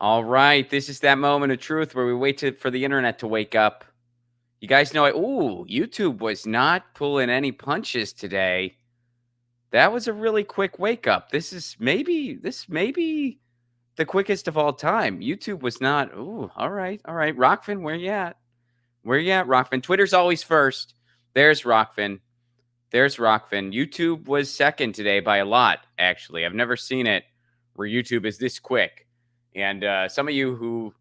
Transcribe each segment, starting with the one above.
All right, this is that moment of truth where we for the internet to wake up. You guys know YouTube was not pulling any punches today. That was a really quick wake up. This may be the quickest of all time. YouTube was not. Ooh, all right, all right. Rockfin, where you at? Where you at, Rockfin? Twitter's always first. There's Rockfin. There's Rockfin. YouTube was second today by a lot, actually. I've never seen it where YouTube is this quick. And some of you who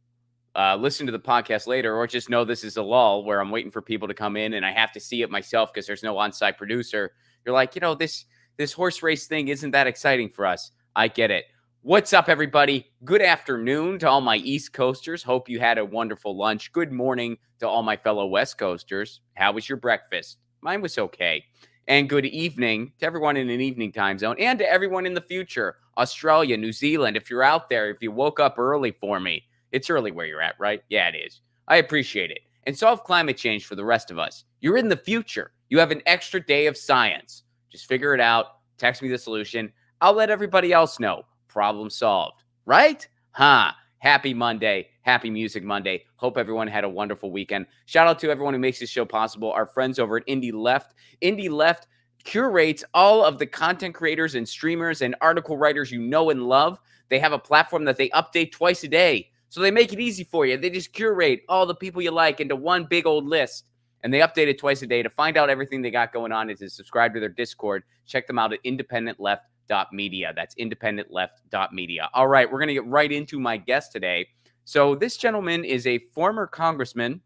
listen to the podcast later or just know this is a lull where I'm waiting for people to come in and I have to see it myself because there's no on-site producer. You're like, this horse race thing isn't that exciting for us. I get it. What's up, everybody? Good afternoon to all my East Coasters. Hope you had a wonderful lunch. Good morning to all my fellow West Coasters. How was your breakfast? Mine was okay. And good evening to everyone in an evening time zone and to everyone in the future. Australia, New Zealand, if you're out there, if you woke up early for me, it's early where you're at, right? Yeah, it is. I appreciate it. And solve climate change for the rest of us. You're in the future. You have an extra day of science. Just figure it out. Text me the solution. I'll let everybody else know. Problem solved, right? Happy Monday. Happy Music Monday. Hope everyone had a wonderful weekend. Shout out to everyone who makes this show possible. Our friends over at Indie Left. Indie Left curates all of the content creators and streamers and article writers you know and love. They have a platform that they update twice a day. So they make it easy for you. They just curate all the people you like into one big old list. And they update it twice a day. To find out everything they got going on is to subscribe to their Discord. Check them out at independentleft.media. That's independentleft.media. All right, we're going to get right into my guest today. So this gentleman is a former congressman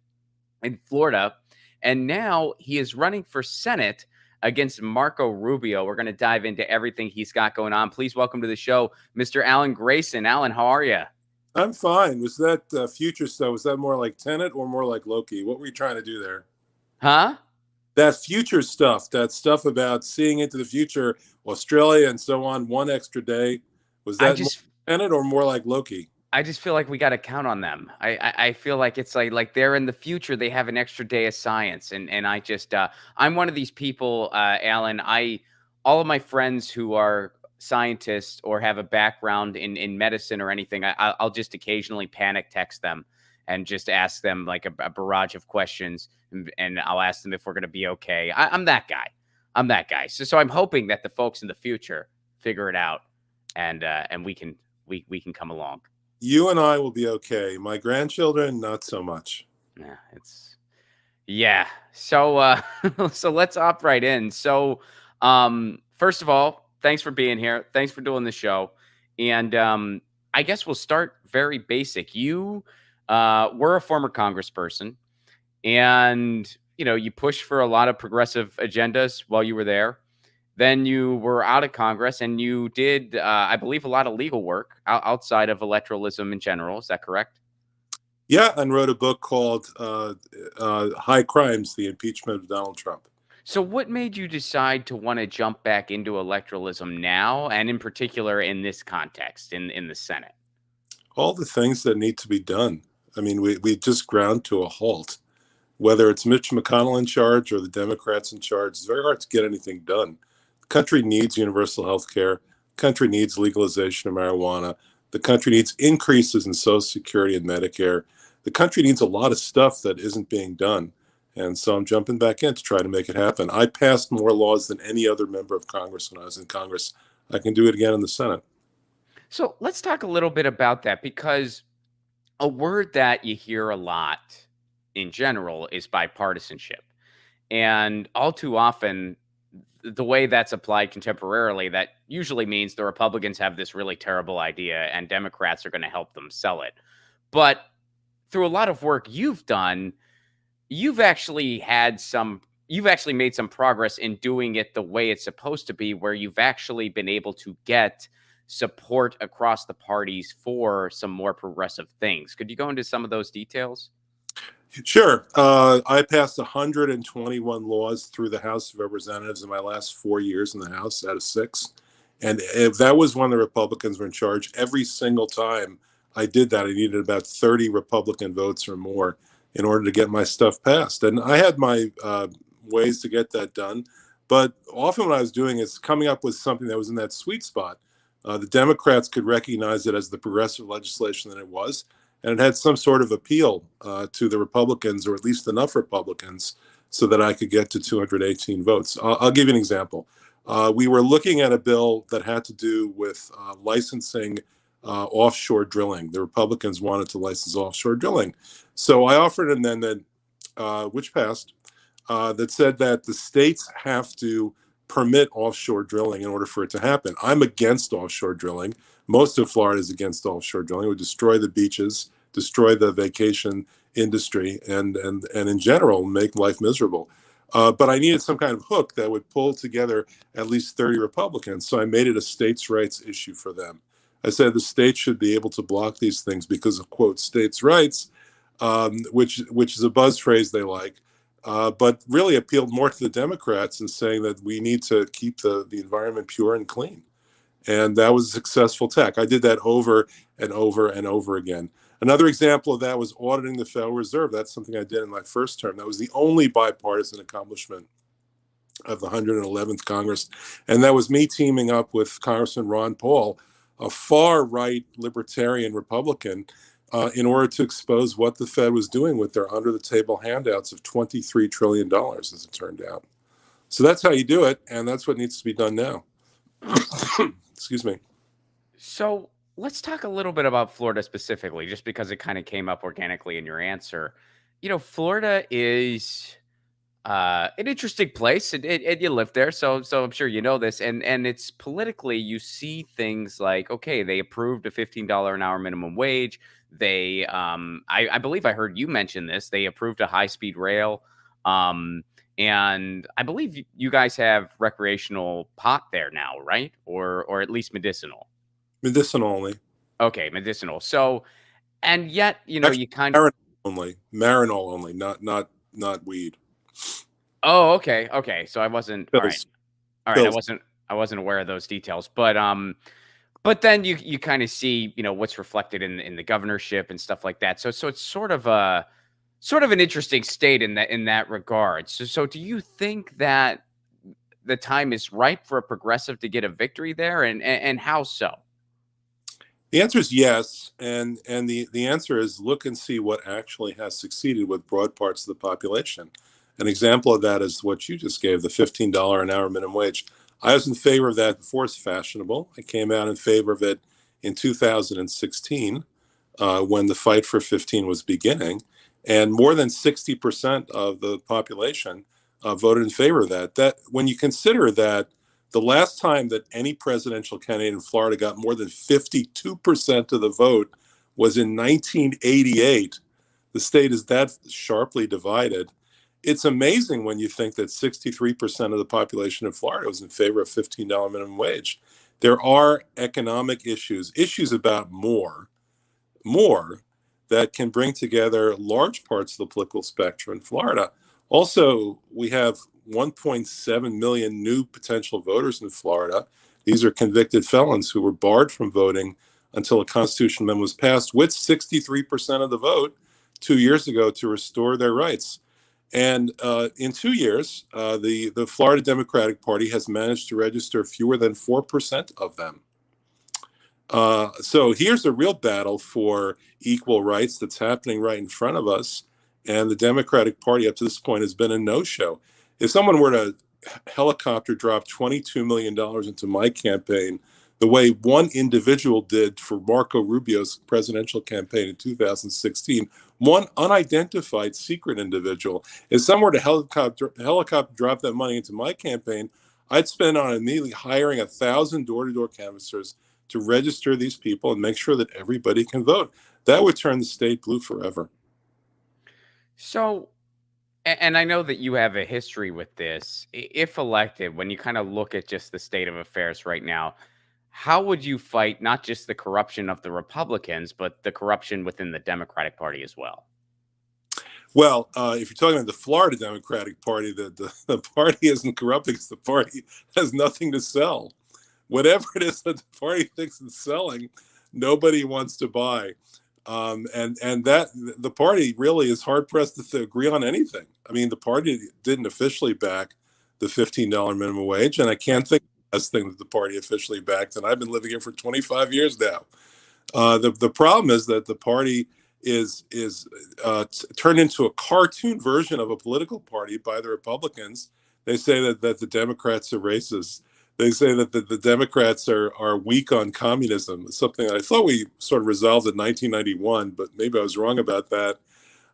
in Florida, and now he is running for Senate against Marco Rubio. We're going to dive into everything he's got going on. Please welcome to the show, Mr. Alan Grayson. Alan, how are you? I'm fine. Was that future stuff? Was that more like Tenet or more like Loki? What were you trying to do there? Huh? That future stuff, that stuff about seeing into the future, Australia and so on, one extra day. Was that more Tenet or more like Loki? I just feel like we got to count on them. I feel like it's like they're in the future. They have an extra day of science, and I just I'm one of these people, Alan. All of my friends who are scientists or have a background in medicine or anything, I'll just occasionally panic text them and just ask them like a barrage of questions, and I'll ask them if we're going to be okay. I'm that guy. I'm that guy. So I'm hoping that the folks in the future figure it out, and we can come along. You and I will be okay. My grandchildren, not so much. Yeah. So so let's hop right in. So first of all, thanks for being here. Thanks for doing the show. And I guess we'll start very basic. You were a former congressperson, and you pushed for a lot of progressive agendas while you were there. Then you were out of Congress and you did, I believe, a lot of legal work outside of electoralism in general. Is that correct? Yeah, and wrote a book called High Crimes, The Impeachment of Donald Trump. So what made you decide to want to jump back into electoralism now, and in particular in this context, in the Senate? All the things that need to be done. I mean, we just ground to a halt. Whether it's Mitch McConnell in charge or the Democrats in charge, it's very hard to get anything done. The country needs universal health care. The country needs legalization of marijuana. The country needs increases in Social Security and Medicare. The country needs a lot of stuff that isn't being done. And so I'm jumping back in to try to make it happen. I passed more laws than any other member of Congress when I was in Congress. I can do it again in the Senate. So let's talk a little bit about that, because a word that you hear a lot in general is bipartisanship. And all too often, the way that's applied contemporarily, that usually means the Republicans have this really terrible idea and Democrats are going to help them sell it. But through a lot of work you've done, you've actually made some progress in doing it the way it's supposed to be, where you've actually been able to get support across the parties for some more progressive things. Could you go into some of those details? Sure. I passed 121 laws through the House of Representatives in my last 4 years in the House out of 6. And if that was when the Republicans were in charge, every single time I did that, I needed about 30 Republican votes or more in order to get my stuff passed. And I had my ways to get that done. But often what I was doing is coming up with something that was in that sweet spot The Democrats could recognize it as the progressive legislation that it was, and it had some sort of appeal to the Republicans, or at least enough Republicans, so that I could get to 218 votes. I'll give you an example. We were looking at a bill that had to do with licensing offshore drilling. The Republicans wanted to license offshore drilling. So I offered an amendment, which passed, that said that the states have to permit offshore drilling in order for it to happen. I'm against offshore drilling. Most of Florida is against offshore drilling. It would destroy the beaches, destroy the vacation industry, and in general, make life miserable. But I needed some kind of hook that would pull together at least 30 Republicans. So I made it a states' rights issue for them. I said the states should be able to block these things because of, quote, states' rights, which is a buzz phrase they like, but really appealed more to the Democrats in saying that we need to keep the environment pure and clean. And that was a successful tack. I did that over and over and over again. Another example of that was auditing the Federal Reserve. That's something I did in my first term. That was the only bipartisan accomplishment of the 111th Congress. And that was me teaming up with Congressman Ron Paul, a far right libertarian Republican, in order to expose what the Fed was doing with their under the table handouts of $23 trillion, as it turned out. So that's how you do it. And that's what needs to be done now. Excuse me. So let's talk a little bit about Florida specifically, just because it kind of came up organically in your answer. Florida is an interesting place, and you live there, so I'm sure you know this. And it's politically, you see things like, okay, they approved a $15 an hour minimum wage. They, I believe I heard you mention this. They approved a high speed rail, and I believe you guys have recreational pot there now, right? Or at least medicinal. Medicinal only. Okay, medicinal. So, and yet, Actually, you kind. Marinol only. Marinol only, not weed. Oh, okay, okay. So I wasn't all right. Pills. All right, Pills. I wasn't aware of those details, but then you kind of see, what's reflected in the governorship and stuff like that. So it's sort of an interesting state in that regard. So do you think that the time is ripe for a progressive to get a victory there, and how so? The answer is yes, and the answer is look and see what actually has succeeded with broad parts of the population. An example of that is what you just gave, the $15 an hour minimum wage. I was in favor of that before it's fashionable. I came out in favor of it in 2016, when the fight for 15 was beginning, and more than 60% of the population voted in favor of that. That when you consider that the last time that any presidential candidate in Florida got more than 52% of the vote was in 1988. The state is that sharply divided. It's amazing when you think that 63% of the population of Florida was in favor of $15 minimum wage. There are economic issues about more that can bring together large parts of the political spectrum in Florida. Also, we have 1.7 million new potential voters in Florida. These are convicted felons who were barred from voting until a constitutional amendment was passed with 63% of the vote 2 years ago to restore their rights. And in 2 years, the Florida Democratic Party has managed to register fewer than 4% of them. So here's a real battle for equal rights that's happening right in front of us. And the Democratic Party up to this point has been a no-show. If someone were to helicopter drop $22 million into my campaign, the way one individual did for Marco Rubio's presidential campaign in 2016, one unidentified secret individual, if someone were to helicopter drop that money into my campaign, I'd spend on immediately hiring 1,000 door-to-door canvassers to register these people and make sure that everybody can vote. That would turn the state blue forever. So, and I know that you have a history with this. If elected, when you kind of look at just the state of affairs right now, how would you fight not just the corruption of the Republicans, but the corruption within the Democratic Party as well? Well, if you're talking about the Florida Democratic Party, the party isn't corrupt because the party has nothing to sell. Whatever it is that the party thinks it's selling, nobody wants to buy. And that the party really is hard pressed to agree on anything. I mean, the party didn't officially back the $15 minimum wage, and I can't think last thing that the party officially backed, and I've been living here for 25 years now. The problem is that the party is turned into a cartoon version of a political party by the Republicans. They say that the Democrats are racist. They say that the Democrats are weak on communism. Something that I thought we sort of resolved in 1991, but maybe I was wrong about that.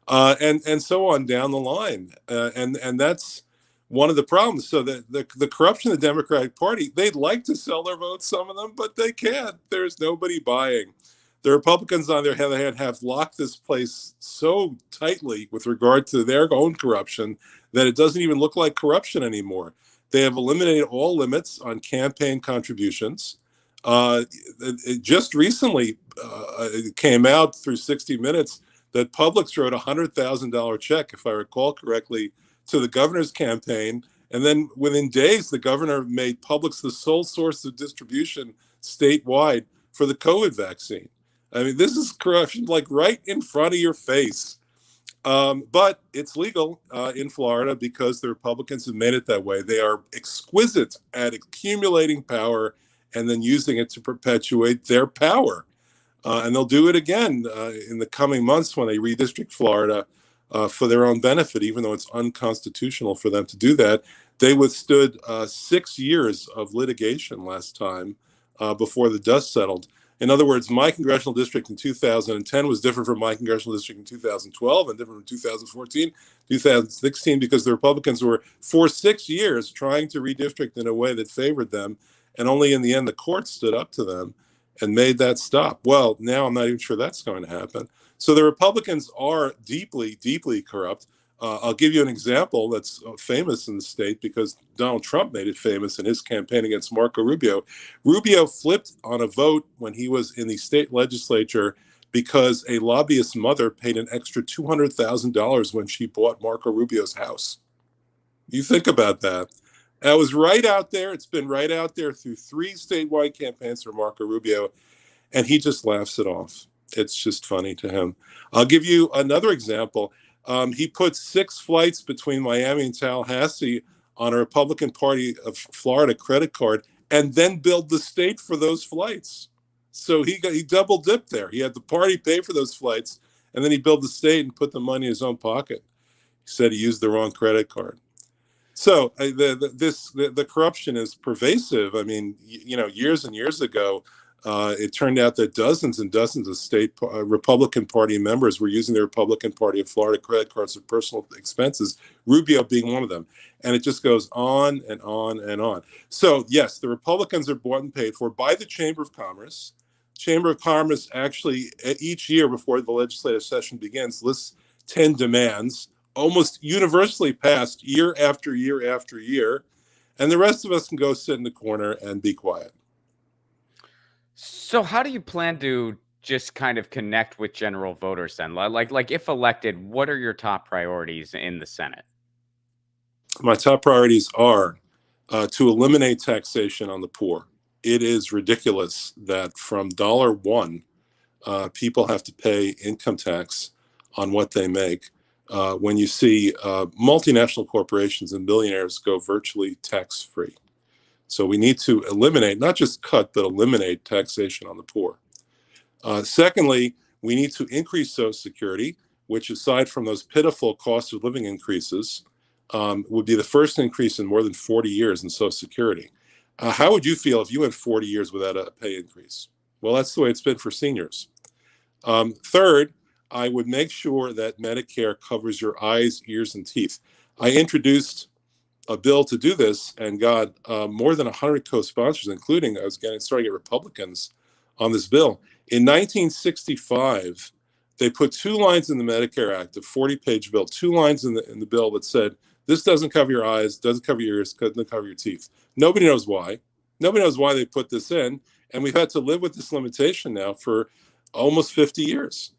And so on down the line, and that's one of the problems. So the corruption of the Democratic Party, they'd like to sell their votes, some of them, but they can't. There's nobody buying. The Republicans, on the other hand, have locked this place so tightly with regard to their own corruption that it doesn't even look like corruption anymore. They have eliminated all limits on campaign contributions. It just recently it came out through 60 Minutes that Publix wrote a $100,000 check, if I recall correctly, to the governor's campaign. And then within days, the governor made Publix the sole source of distribution statewide for the COVID vaccine. I mean, this is corruption like right in front of your face. But it's legal in Florida because the Republicans have made it that way. They are exquisite at accumulating power and then using it to perpetuate their power. And they'll do it again in the coming months when they redistrict Florida for their own benefit, even though it's unconstitutional for them to do that. They withstood 6 years of litigation last time before the dust settled. In other words, my congressional district in 2010 was different from my congressional district in 2012 and different from 2014, 2016, because the Republicans were for 6 years trying to redistrict in a way that favored them. And only in the end, the court stood up to them and made that stop. Well, now I'm not even sure that's going to happen. So the Republicans are deeply, deeply corrupt. I'll give you an example that's famous in the state because Donald Trump made it famous in his campaign against Marco Rubio. Rubio flipped on a vote when he was in the state legislature because a lobbyist's mother paid an extra $200,000 when she bought Marco Rubio's house. You think about that. That was right out there. It's been right out there through 3 statewide campaigns for Marco Rubio, and he just laughs it off. It's just funny to him. I'll give you another example. He put 6 flights between Miami and Tallahassee on a Republican Party of Florida credit card and then billed the state for those flights. So he double dipped there. He had the party pay for those flights, and then he billed the state and put the money in his own pocket. He said he used the wrong credit card. So the corruption is pervasive. I mean, years and years ago, it turned out that dozens and dozens of state Republican Party members were using the Republican Party of Florida credit cards for personal expenses, Rubio being one of them. And it just goes on and on and on. So, yes, the Republicans are bought and paid for by the Chamber of Commerce. Chamber of Commerce actually, each year before the legislative session begins, lists 10 demands, almost universally passed year after year after year. And the rest of us can go sit in the corner and be quiet. So how do you plan to just kind of connect with general voters then? Like if elected, what are your top priorities in the Senate? My top priorities are to eliminate taxation on the poor. It is ridiculous that from $1, people have to pay income tax on what they make. When you see multinational corporations and billionaires go virtually tax-free. So we need to eliminate, not just cut, but eliminate taxation on the poor. Secondly, we need to increase Social Security, which aside from those pitiful cost of living increases, would be the first increase in more than 40 years in Social Security. How would you feel if you went 40 years without a pay increase? Well, that's the way it's been for seniors. Third, I would make sure that Medicare covers your eyes, ears, and teeth. I introduced a bill to do this and got more than 100 co-sponsors, including I was starting to get Republicans on this bill. In 1965, they put 2 lines in the Medicare Act, a 40-page bill, 2 lines in the bill that said, this doesn't cover your eyes, doesn't cover your ears, doesn't cover your teeth. Nobody knows why. Nobody knows why they put this in, and we've had to live with this limitation now for almost 50 years.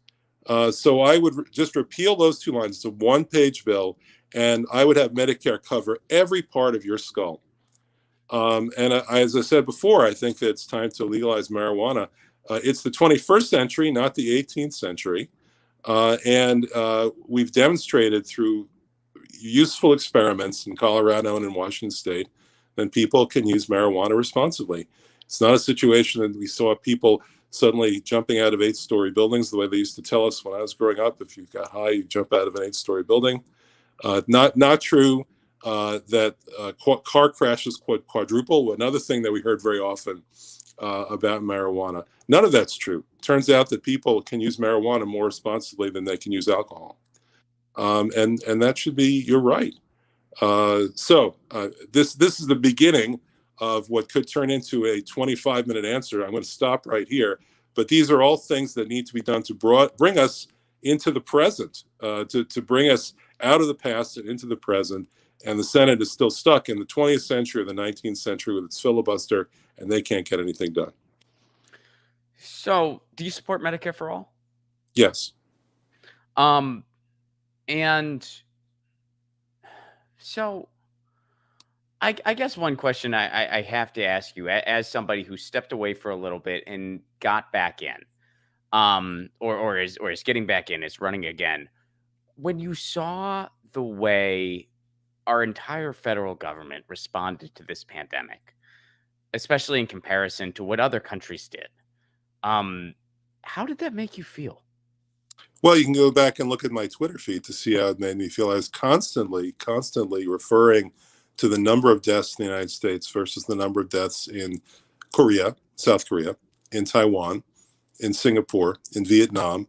So I would just repeal those 2 lines. It's a 1-page bill, and I would have Medicare cover every part of your skull. As I said before, I think that it's time to legalize marijuana. It's the 21st century, not the 18th century. And we've demonstrated through useful experiments in Colorado and in Washington State then people can use marijuana responsibly. It's not a situation that we saw people suddenly jumping out of eight-story buildings the way they used to tell us when I was growing up. If you got high, you jump out of an eight-story building. Not true that car crashes quadruple. Another thing that we heard very often about marijuana. None of that's true. Turns out that people can use marijuana more responsibly than they can use alcohol, and that should be. You're right. This is the beginning of what could turn into a 25-minute answer. I'm going to stop right here. But these are all things that need to be done to bring us into the present, to bring us out of the past and into the present. And the Senate is still stuck in the 20th century or the 19th century with its filibuster, and they can't get anything done. So, do you support Medicare for all? Yes. Um, and so I guess one question I have to ask you, as somebody who stepped away for a little bit and got back in, or is getting back in, is running again. When you saw the way our entire federal government responded to this pandemic, especially in comparison to what other countries did, um, how did that make you feel? Well, you can go back and look at my Twitter feed to see how it made me feel. I was constantly referring to the number of deaths in the United States versus the number of deaths in Korea, South Korea, in Taiwan, in Singapore, in Vietnam,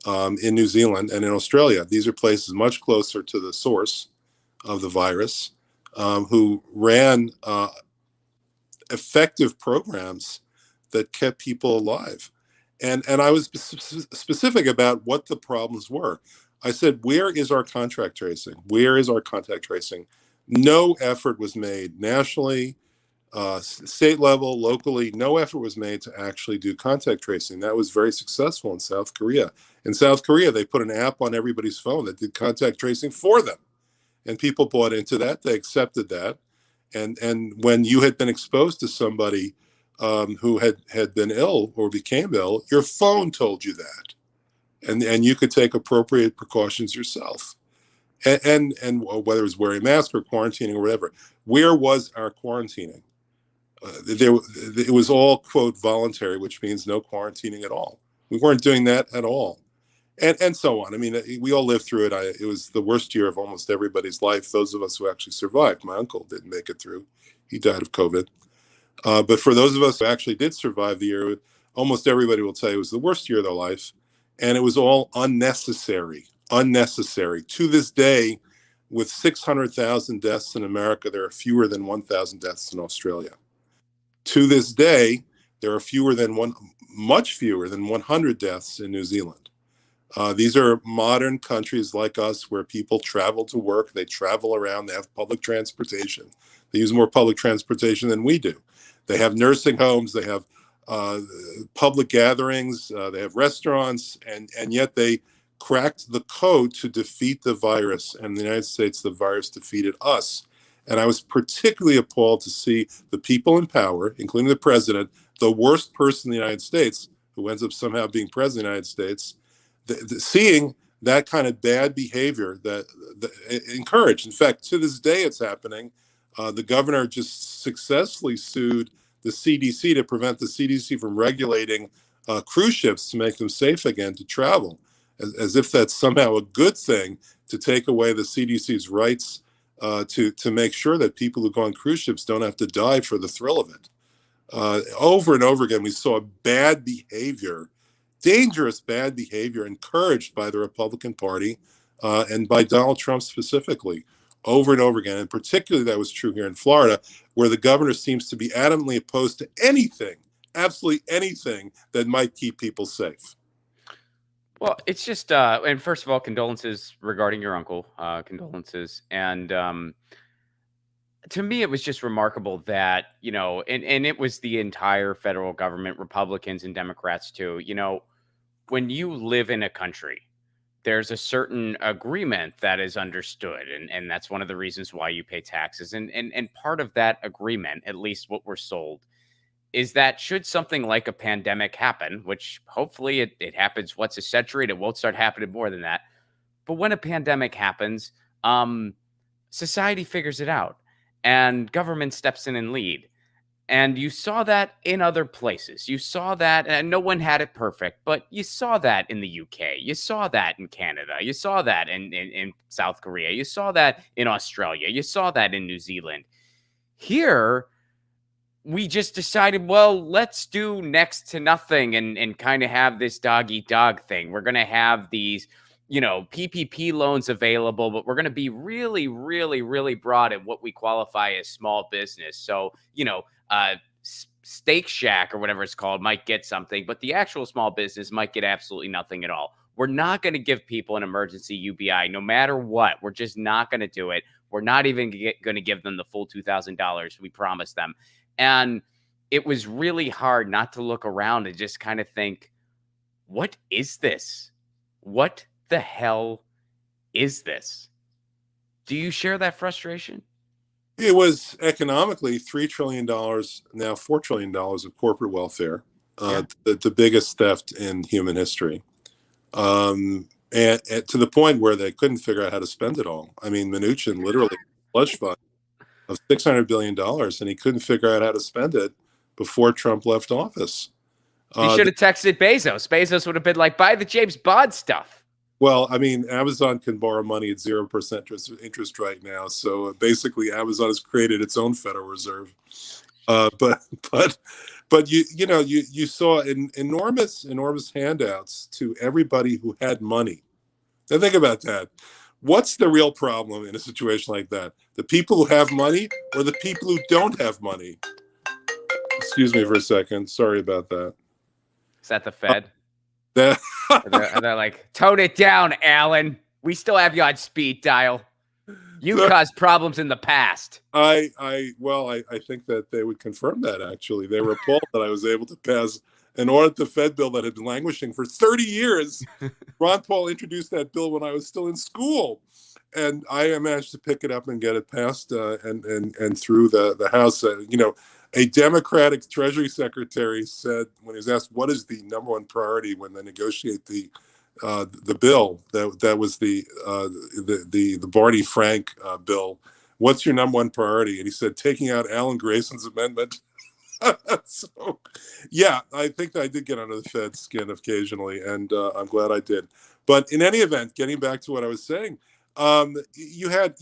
in New Zealand, and in Australia. These are places much closer to the source of the virus, who ran effective programs that kept people alive. And I was specific about what the problems were. I said, where is our contract tracing? Where is our contact tracing? No effort was made nationally, state level, locally. No effort was made to actually do contact tracing. That was very successful in South Korea. In South Korea, they put an app on everybody's phone that did contact tracing for them. And people bought into that. They accepted that. And when you had been exposed to somebody who had been ill or became ill, your phone told you that, and you could take appropriate precautions yourself. And whether it was wearing a mask or quarantining or whatever, where was our quarantining? It was all quote voluntary, which means no quarantining at all. We weren't doing that at all, and so on. I mean, we all lived through it. It was the worst year of almost everybody's life. Those of us who actually survived. My uncle didn't make it through; he died of COVID. But for those of us who actually did survive the year, almost everybody will tell you it was the worst year of their life, and it was all unnecessary. Unnecessary. To this day, with 600,000 deaths in America, there are fewer than 1,000 deaths in Australia. To this day, there are much fewer than 100 deaths in New Zealand. These are modern countries like us where people travel to work, they travel around, they have public transportation. They use more public transportation than we do. They have nursing homes, they have uh, public gatherings, they have restaurants, and yet they cracked the code to defeat the virus. And in the United States, the virus defeated us. And I was particularly appalled to see the people in power, including the president, the worst person in the United States, who ends up somehow being president of the United States, seeing that kind of bad behavior that encouraged. In fact, to this day, it's happening. The governor just successfully sued the CDC to prevent the CDC from regulating cruise ships to make them safe again to travel, as if that's somehow a good thing to take away the CDC's rights to make sure that people who go on cruise ships don't have to die for the thrill of it. Over and over again, we saw bad behavior, dangerous bad behavior encouraged by the Republican Party and by Donald Trump specifically, over and over again. And particularly that was true here in Florida, where the governor seems to be adamantly opposed to anything, absolutely anything that might keep people safe. Well, it's just, and first of all, condolences regarding your uncle, condolences. And to me, it was just remarkable that, and it was the entire federal government, Republicans and Democrats too. When you live in a country, there's a certain agreement that is understood. And that's one of the reasons why you pay taxes. And part of that agreement, at least what we're sold, is that should something like a pandemic happen, which hopefully it happens once a century, and it won't start happening more than that. But when a pandemic happens, society figures it out. and government steps in and lead. And you saw that in other places. You saw that, and no one had it perfect, but you saw that in the UK. You saw that in Canada. You saw that in South Korea. You saw that in Australia. You saw that in New Zealand. Here, we just decided, well, let's do next to nothing and kind of have this dog eat dog thing. We're going to have these, PPP loans available, but we're going to be really, really, really broad at what we qualify as small business. So, Steak Shack or whatever it's called might get something, but the actual small business might get absolutely nothing at all. We're not going to give people an emergency UBI no matter what. We're just not going to do it. We're not even going to give them the full $2,000 we promised them. And it was really hard not to look around and just kind of think, what is this? What the hell is this? Do you share that frustration? It was economically $3 trillion, now $4 trillion of corporate welfare, the biggest theft in human history. And to the point where they couldn't figure out how to spend it all. I mean, Mnuchin literally slush fund of $600 billion, and he couldn't figure out how to spend it before Trump left office. He should have texted Bezos. Bezos would have been like, buy the James Bond stuff. Well, I mean, Amazon can borrow money at 0% interest right now. So basically, Amazon has created its own Federal Reserve. But you saw enormous handouts to everybody who had money. Now think about that. What's the real problem in a situation like that? The people who have money or the people who don't have money? Excuse me for a second. Sorry about that. Is that the Fed? They're like, tone it down, Alan. We still have you on speed dial. You caused problems in the past. I think that they would confirm that, actually. They were appalled that I was able to pass an audit the Fed bill that had been languishing for 30 years. Ron Paul introduced that bill when I was still in school. And I managed to pick it up and get it passed and through the House. A Democratic Treasury Secretary said, when he was asked what is the number one priority when they negotiate the bill, that was the Barney Frank bill. What's your number one priority? And he said, taking out Alan Grayson's amendment. So, yeah, I think I did get under the Fed's skin occasionally, and I'm glad I did. But in any event, getting back to what I was saying, you had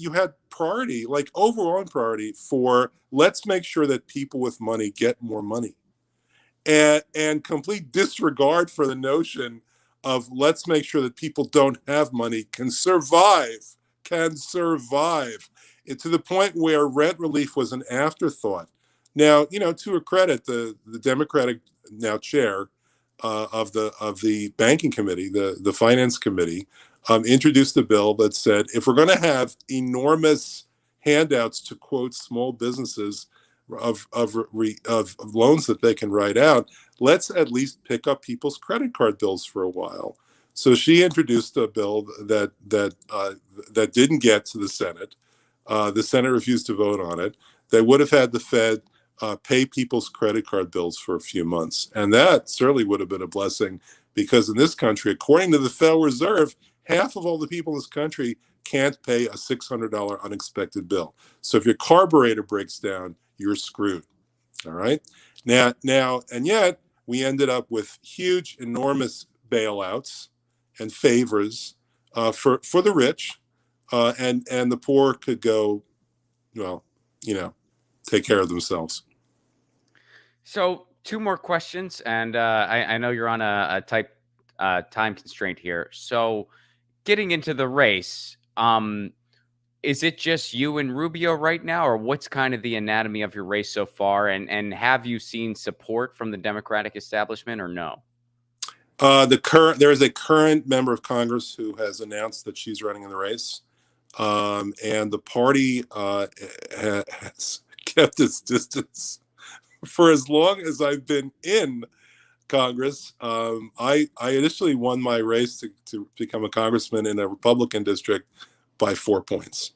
priority, like overall priority for let's make sure that people with money get more money, and complete disregard for the notion of let's make sure that people don't have money can survive, it, to the point where rent relief was an afterthought. Now, to her credit, the Democratic now chair of the banking committee, the finance committee, introduced a bill that said if we're going to have enormous handouts to quote small businesses of loans that they can write out, let's at least pick up people's credit card bills for a while. So she introduced a bill that didn't get to the Senate. The Senate refused to vote on it. They would have had the Fed pay people's credit card bills for a few months. And that certainly would have been a blessing, because in this country, according to the Federal Reserve, half of all the people in this country can't pay a $600 unexpected bill. So if your carburetor breaks down, you're screwed. All right. Now, and yet we ended up with huge, enormous bailouts and favors for the rich, and the poor could go, well, take care of themselves. So 2 more questions, and I know you're on a tight time constraint here. So getting into the race, is it just you and Rubio right now, or what's kind of the anatomy of your race so far? And have you seen support from the Democratic establishment or no? There is a current member of Congress who has announced that she's running in the race, and the party has kept its distance for as long as I've been in Congress. I initially won my race to become a congressman in a Republican district by 4 points.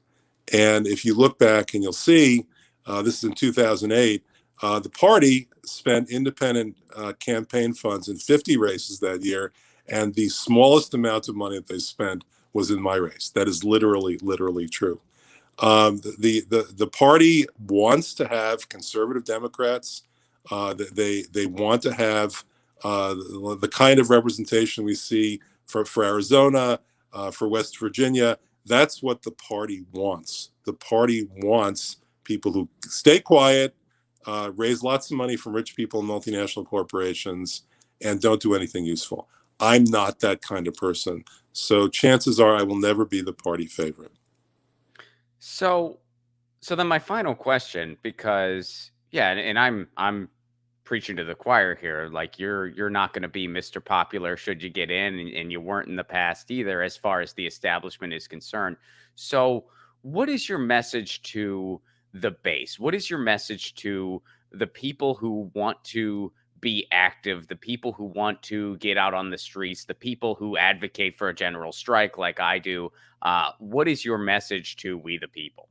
And if you look back and you'll see, this is in 2008, the party spent independent campaign funds in 50 races that year, and the smallest amount of money that they spent was in my race. That is literally true. The party wants to have conservative Democrats. They want to have the kind of representation we see for Arizona, for West Virginia. That's what the party wants. The party wants people who stay quiet, raise lots of money from rich people and multinational corporations, and don't do anything useful. I'm not that kind of person. So chances are I will never be the party favorite. So, so then my final question, because yeah, and I'm preaching to the choir here. Like you're not going to be Mr. Popular should you get in, and you weren't in the past either, as far as the establishment is concerned. So, what is your message to the base? What is your message to the people who want to be active, the people who want to get out on the streets, the people who advocate for a general strike like I do? What is your message to we the people?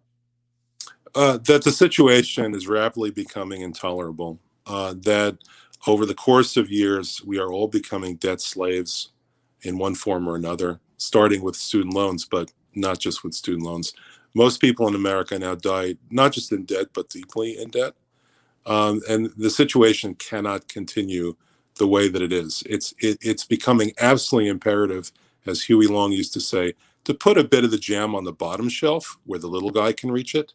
That the situation is rapidly becoming intolerable. That over the course of years, we are all becoming debt slaves in one form or another, starting with student loans, but not just with student loans. Most people in America now die not just in debt, but deeply in debt. And the situation cannot continue the way that it is. It's becoming absolutely imperative, as Huey Long used to say, to put a bit of the jam on the bottom shelf where the little guy can reach it,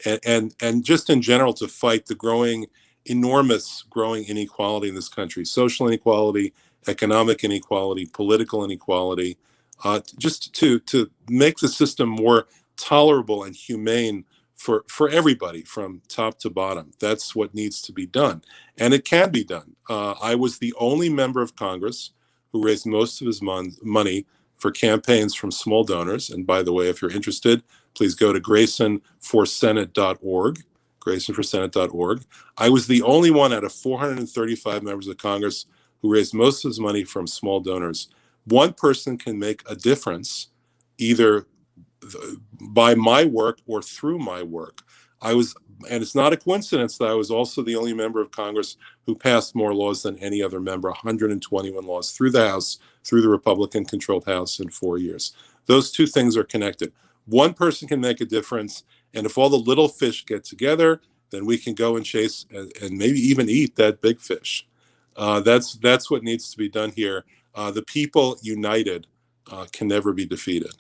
and just in general to fight the enormous growing inequality in this country, social inequality, economic inequality, political inequality, just to make the system more tolerable and humane for everybody from top to bottom. That's what needs to be done, and it can be done. I was the only member of Congress who raised most of his money for campaigns from small donors. And by the way, if you're interested, please go to graysonforsenate.org, graysonforsenate.org. I was the only one out of 435 members of Congress who raised most of his money from small donors. One person can make a difference, either by my work or through my work. And it's not a coincidence that I was also the only member of Congress who passed more laws than any other member, 121 laws through the House, through the Republican-controlled House in 4 years. Those two things are connected. One person can make a difference, and if all the little fish get together, then we can go and chase and maybe even eat that big fish. That's what needs to be done here. The people united can never be defeated.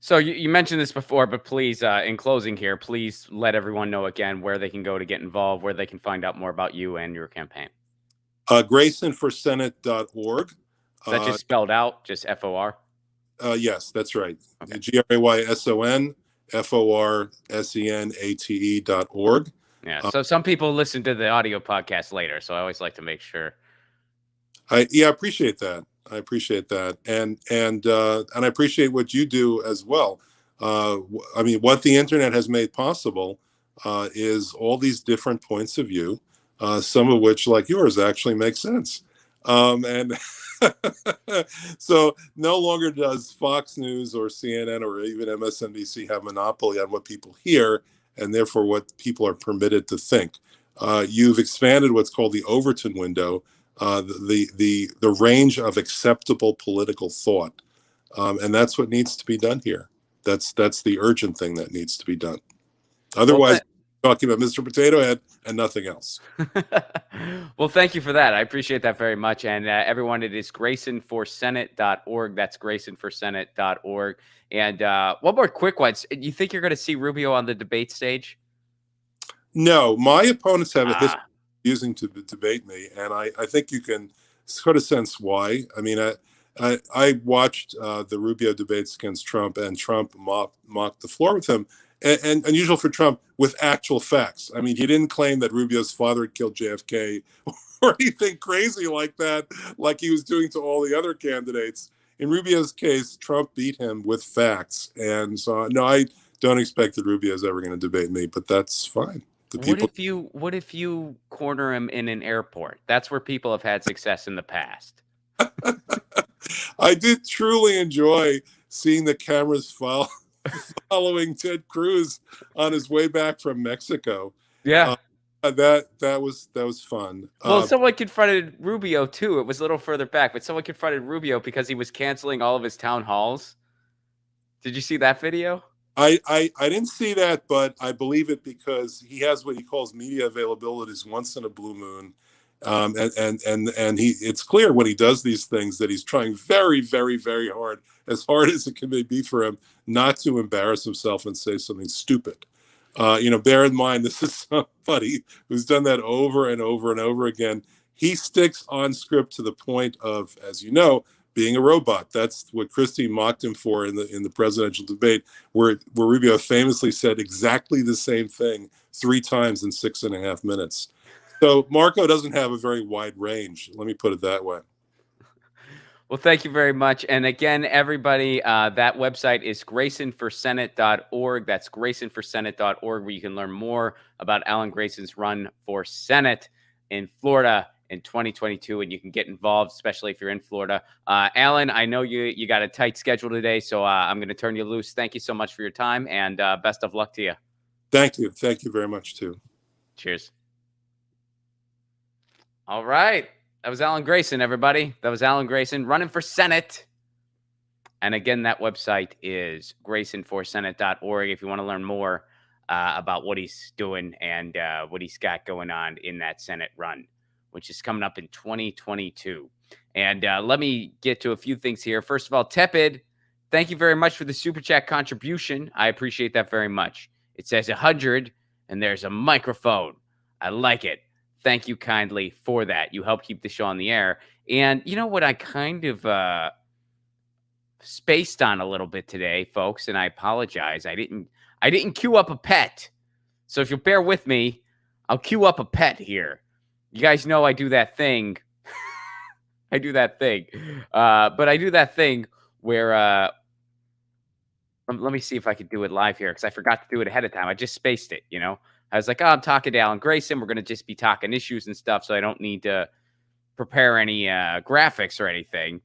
So you mentioned this before, but please, in closing here, please let everyone know again where they can go to get involved, where they can find out more about you and your campaign. GraysonForSenate.org. Is that just spelled out, just FOR? Yes, that's right. Okay. GraysonForSenate.org. Yeah. So some people listen to the audio podcast later, so I always like to make sure. I appreciate that. I appreciate that, and I appreciate what you do as well. I mean, what the internet has made possible is all these different points of view, some of which, like yours, actually make sense. And so, no longer does Fox News or CNN or even MSNBC have monopoly on what people hear, and therefore what people are permitted to think. You've expanded what's called the Overton window, the range of acceptable political thought, and that's what needs to be done here. That's the urgent thing that needs to be done. Otherwise, talking about Mr. Potato Head and nothing else. Well, thank you for that. I appreciate that very much. And everyone, it is GraysonForSenate.org. That's GraysonForSenate.org. And one more quick one. You think you're going to see Rubio on the debate stage? No, my opponents have a history using to debate me, and I think you can sort of sense why. I mean, I watched the Rubio debates against Trump, and Trump mocked the floor with him, and unusual for Trump, with actual facts. I mean, he didn't claim that Rubio's father had killed JFK or anything crazy like that, like he was doing to all the other candidates. In Rubio's case, Trump beat him with facts, and so no, I don't expect that Rubio's ever going to debate me, but that's fine. What if you corner him in an airport? That's where people have had success in the past. I did truly enjoy seeing the cameras following Ted Cruz on his way back from Mexico. Yeah. That was fun. Well, someone confronted Rubio too. It was a little further back, but someone confronted Rubio because he was canceling all of his town halls. Did you see that video? I didn't see that, but I believe it because he has what he calls media availabilities once in a blue moon, and he it's clear when he does these things that he's trying very very very hard as it can be for him, not to embarrass himself and say something stupid. Bear in mind this is somebody who's done that over and over and over again. He sticks on script to the point of, as you know, being a robot. That's what Christie mocked him for in the presidential debate, where Rubio famously said exactly the same thing 3 times in 6.5 minutes. So Marco doesn't have a very wide range. Let me put it that way. Well, thank you very much. And again, everybody, that website is graysonforsenate.org. That's graysonforsenate.org, where you can learn more about Alan Grayson's run for Senate in Florida in 2022, and you can get involved, especially if you're in Florida. Alan, I know you got a tight schedule today, so I'm going to turn you loose. Thank you so much for your time, and best of luck to you. Thank you. Thank you very much, too. Cheers. All right. That was Alan Grayson, everybody. That was Alan Grayson running for Senate. And again, that website is graysonforsenate.org if you want to learn more about what he's doing and what he's got going on in that Senate run, which is coming up in 2022. And let me get to a few things here. First of all, Tepid, thank you very much for the Super Chat contribution. I appreciate that very much. It says 100, and there's a microphone. I like it. Thank you kindly for that. You help keep the show on the air. And you know what I kind of spaced on a little bit today, folks, and I apologize. I didn't queue up a pet. So if you'll bear with me, I'll queue up a pet here. You guys know I do that thing. I do that thing. But I do that thing where let me see if I could do it live here, because I forgot to do it ahead of time. I just spaced it, you know. I was like, oh, I'm talking to Alan Grayson. We're going to just be talking issues and stuff, so I don't need to prepare any graphics or anything.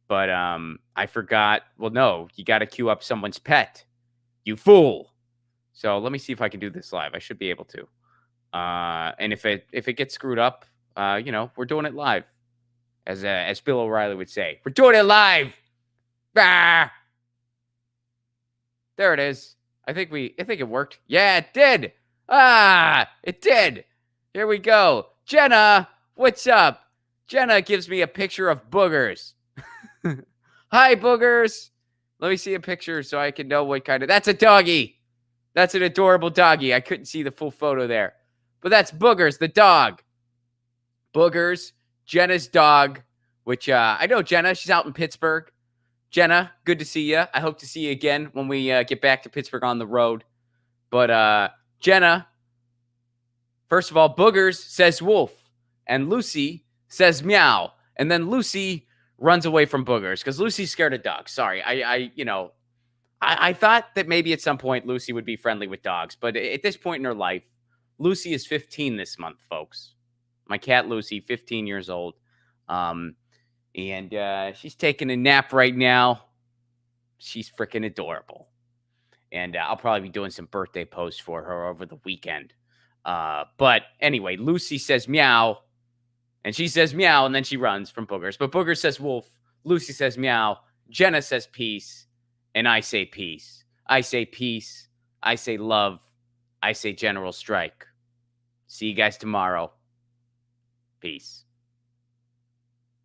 But I forgot. Well, no, you got to queue up someone's pet. You fool. So let me see if I can do this live. I should be able to. And if it gets screwed up, we're doing it live, as Bill O'Reilly would say. We're doing it live. Ah! There it is. I think it worked. Yeah, it did. It did. Here we go. Jenna, what's up? Jenna gives me a picture of boogers. Hi, boogers. Let me see a picture so I can know what kind of... That's a doggy. That's an adorable doggy. I couldn't see the full photo there. But that's Boogers, the dog. Boogers, Jenna's dog, which I know Jenna. She's out in Pittsburgh. Jenna, good to see you. I hope to see you again when we get back to Pittsburgh on the road. But Jenna, first of all, Boogers says wolf, and Lucy says meow, and then Lucy runs away from Boogers because Lucy's scared of dogs. Sorry, I thought that maybe at some point Lucy would be friendly with dogs, but at this point in her life, Lucy is 15 this month, folks. My cat Lucy, 15 years old. And she's taking a nap right now. She's freaking adorable. And I'll probably be doing some birthday posts for her over the weekend. But anyway, Lucy says meow, and she says meow, and then she runs from Boogers. But Boogers says wolf. Lucy says meow. Jenna says peace. And I say peace. I say peace. I say love. I say general strike. See you guys tomorrow. Peace.